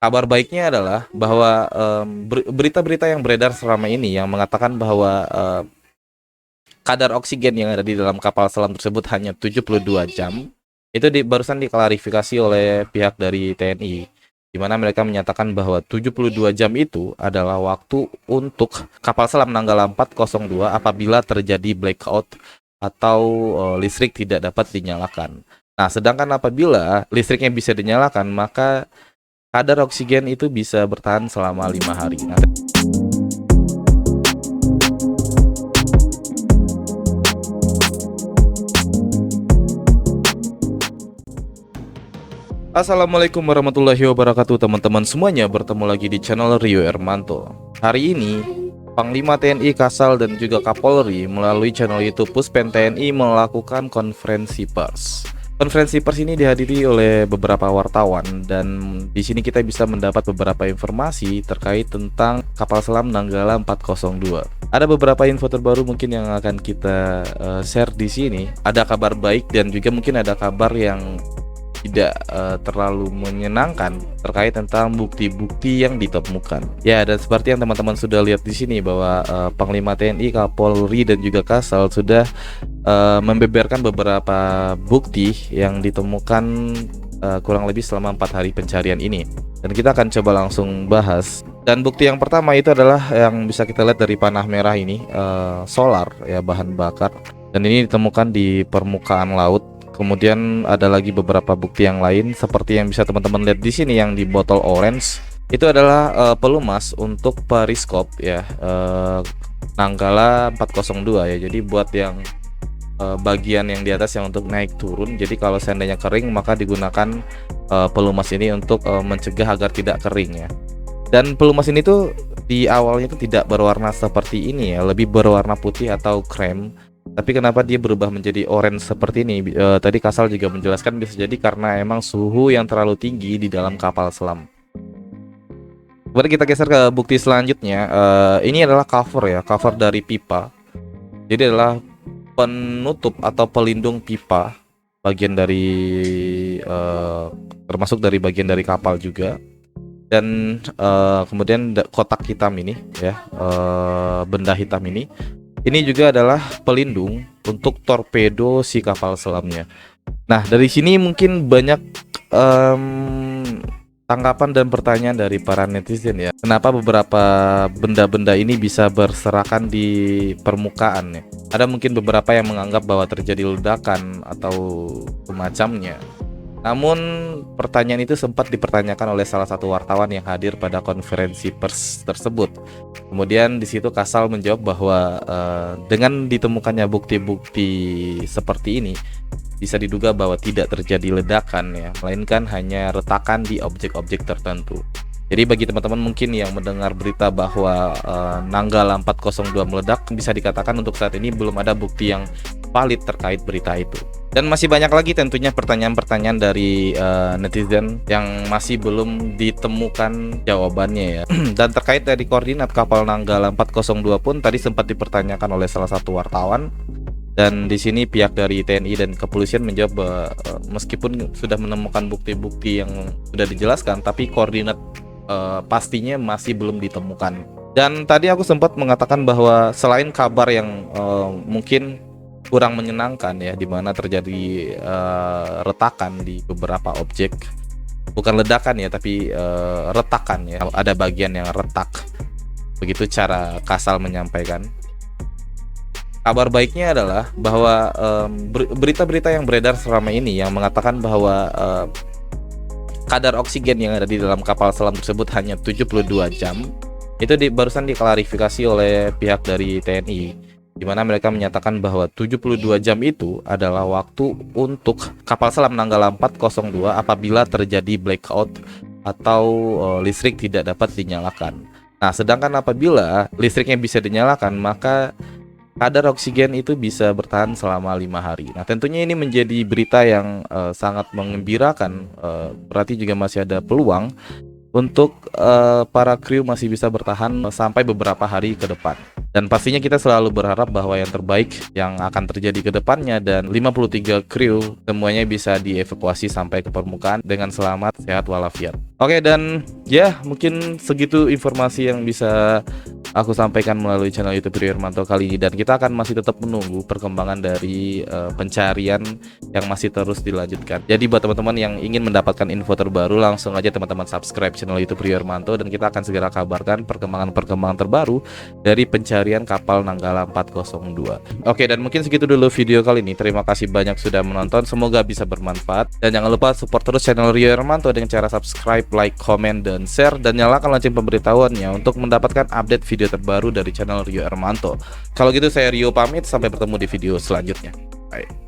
Kabar baiknya adalah bahwa berita-berita yang beredar selama ini yang mengatakan bahwa kadar oksigen yang ada di dalam kapal selam tersebut hanya 72 jam. Itu barusan diklarifikasi oleh pihak dari TNI, di mana mereka menyatakan bahwa 72 jam itu adalah waktu untuk kapal selam Nanggala 402 apabila terjadi blackout atau listrik tidak dapat dinyalakan. Nah, sedangkan apabila listriknya bisa dinyalakan, maka kadar oksigen itu bisa bertahan selama 5 hari. Nah, Assalamualaikum warahmatullahi wabarakatuh teman-teman semuanya, bertemu lagi di channel Rio Ermanto. Hari ini Panglima TNI Kasal dan juga Kapolri melalui channel YouTube Puspen TNI melakukan konferensi pers. Konferensi pers ini dihadiri oleh beberapa wartawan dan di sini kita bisa mendapat beberapa informasi terkait tentang kapal selam Nanggala 402. Ada beberapa info terbaru mungkin yang akan kita share di sini. Ada kabar baik dan juga mungkin ada kabar yang tidak terlalu menyenangkan terkait tentang bukti-bukti yang ditemukan. Ya, dan seperti yang teman-teman sudah lihat di sini bahwa Panglima TNI, Kapolri dan juga Kasal sudah membeberkan beberapa bukti yang ditemukan kurang lebih selama 4 hari pencarian ini. Dan kita akan coba langsung bahas. Dan bukti yang pertama itu adalah yang bisa kita lihat dari panah merah ini, solar ya, bahan bakar. Dan ini ditemukan di permukaan laut. Kemudian ada lagi beberapa bukti yang lain seperti yang bisa teman-teman lihat di sini yang di botol orange. Itu adalah pelumas untuk periskop ya, Nanggala 402 ya. Jadi buat yang bagian yang di atas yang untuk naik turun. Jadi kalau seandainya kering maka digunakan pelumas ini untuk mencegah agar tidak kering ya. Dan pelumas ini tuh di awalnya tuh tidak berwarna seperti ini ya, lebih berwarna putih atau krem. Tapi kenapa dia berubah menjadi orange seperti ini? Tadi Kasal juga menjelaskan bisa jadi karena emang suhu yang terlalu tinggi di dalam kapal selam. Kemudian kita geser ke bukti selanjutnya. Ini adalah cover ya, cover dari pipa. Jadi adalah penutup atau pelindung pipa, bagian dari termasuk dari bagian dari kapal juga. Dan kemudian kotak hitam ini ya, benda hitam ini juga adalah pelindung untuk torpedo si kapal selamnya. Nah, dari sini mungkin banyak tanggapan dan pertanyaan dari para netizen ya. Kenapa beberapa benda-benda ini bisa berserakan di permukaan ya? Ada mungkin beberapa yang menganggap bahwa terjadi ledakan atau semacamnya. Namun pertanyaan itu sempat dipertanyakan oleh salah satu wartawan yang hadir pada konferensi pers tersebut. Kemudian di situ Kasal menjawab bahwa dengan ditemukannya bukti-bukti seperti ini bisa diduga bahwa tidak terjadi ledakan ya, melainkan hanya retakan di objek-objek tertentu. Jadi bagi teman-teman mungkin yang mendengar berita bahwa Nanggala 402 meledak, bisa dikatakan untuk saat ini belum ada bukti yang valid terkait berita itu. Dan masih banyak lagi tentunya pertanyaan-pertanyaan dari netizen yang masih belum ditemukan jawabannya ya. Dan terkait dari koordinat kapal Nanggala 402 pun tadi sempat dipertanyakan oleh salah satu wartawan. Dan di sini pihak dari TNI dan kepolisian menjawab bahwa meskipun sudah menemukan bukti-bukti yang sudah dijelaskan, tapi koordinat pastinya masih belum ditemukan. Dan tadi aku sempat mengatakan bahwa selain kabar yang mungkin kurang menyenangkan ya, di mana terjadi retakan di beberapa objek, bukan ledakan ya, tapi retakan ya, ada bagian yang retak. Begitu cara Kasal menyampaikan. Kabar baiknya adalah bahwa berita-berita yang beredar selama ini yang mengatakan bahwa kadar oksigen yang ada di dalam kapal selam tersebut hanya 72 jam. Itu barusan diklarifikasi oleh pihak dari TNI, di mana mereka menyatakan bahwa 72 jam itu adalah waktu untuk kapal selam Nanggala 402 apabila terjadi blackout atau listrik tidak dapat dinyalakan. Nah, sedangkan apabila listriknya bisa dinyalakan, maka kadar oksigen itu bisa bertahan selama 5 hari. Nah, tentunya ini menjadi berita yang sangat menggembirakan. Berarti juga masih ada peluang untuk para kru masih bisa bertahan sampai beberapa hari ke depan. Dan pastinya kita selalu berharap bahwa yang terbaik yang akan terjadi ke depannya, dan 53 kru semuanya bisa dievakuasi sampai ke permukaan dengan selamat, sehat walafiat. Oke, dan ya mungkin segitu informasi yang bisa aku sampaikan melalui channel YouTube Rio Hermanto kali ini, dan kita akan masih tetap menunggu perkembangan dari pencarian yang masih terus dilanjutkan. Jadi buat teman-teman yang ingin mendapatkan info terbaru, langsung aja teman-teman subscribe channel YouTube Rio Hermanto, dan kita akan segera kabarkan perkembangan-perkembangan terbaru dari pencarian kapal Nanggala 402. Oke, dan mungkin segitu dulu video kali ini. Terima kasih banyak sudah menonton, semoga bisa bermanfaat, dan jangan lupa support terus channel Rio Hermanto dengan cara subscribe, like, komen, dan share, dan nyalakan lonceng pemberitahuannya untuk mendapatkan update video terbaru dari channel Rio Hermanto. Kalau gitu saya Rio pamit, sampai bertemu di video selanjutnya. Bye.